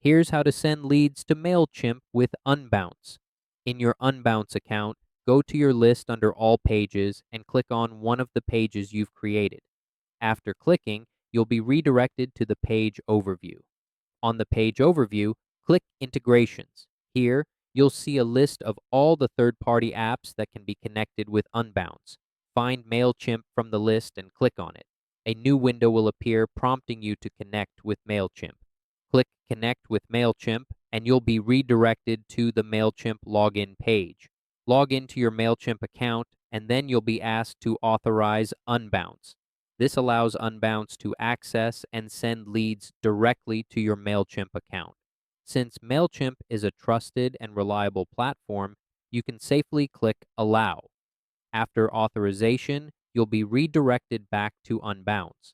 Here's how to send leads to Mailchimp with Unbounce. In your Unbounce account, go to your list under All Pages and click on one of the pages you've created. After clicking, you'll be redirected to the page overview. On the page overview, click Integrations. Here, you'll see a list of all the third-party apps that can be connected with Unbounce. Find Mailchimp from the list and click on it. A new window will appear prompting you to connect with Mailchimp. Click Connect with Mailchimp and you'll be redirected to the Mailchimp login page. Log into your Mailchimp account and then you'll be asked to authorize Unbounce. This allows Unbounce to access and send leads directly to your Mailchimp account. Since Mailchimp is a trusted and reliable platform, you can safely click Allow. After authorization, you'll be redirected back to Unbounce.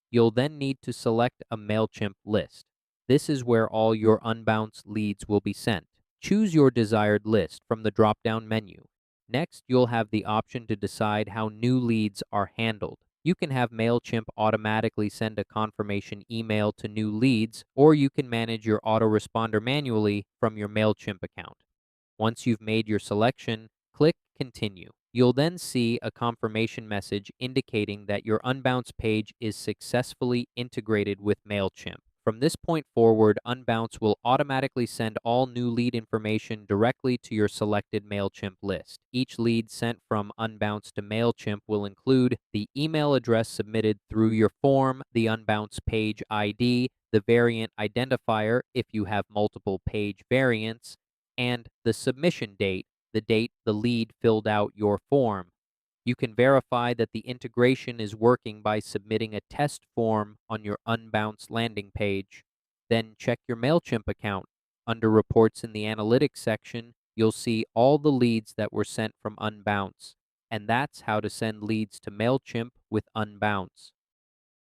You'll then need to select a Mailchimp list. This is where all your Unbounce leads will be sent. Choose your desired list from the drop-down menu. Next, you'll have the option to decide how new leads are handled. You can have Mailchimp automatically send a confirmation email to new leads, or you can manage your autoresponder manually from your Mailchimp account. Once you've made your selection, click Continue. You'll then see a confirmation message indicating that your Unbounce page is successfully integrated with Mailchimp. From this point forward, Unbounce will automatically send all new lead information directly to your selected Mailchimp list. Each lead sent from Unbounce to Mailchimp will include the email address submitted through your form, the Unbounce page ID, the variant identifier if you have multiple page variants, and the submission date, the date the lead filled out your form. You can verify that the integration is working by submitting a test form on your Unbounce landing page. Then check your Mailchimp account. Under Reports in the Analytics section, you'll see all the leads that were sent from Unbounce. And that's how to send leads to Mailchimp with Unbounce.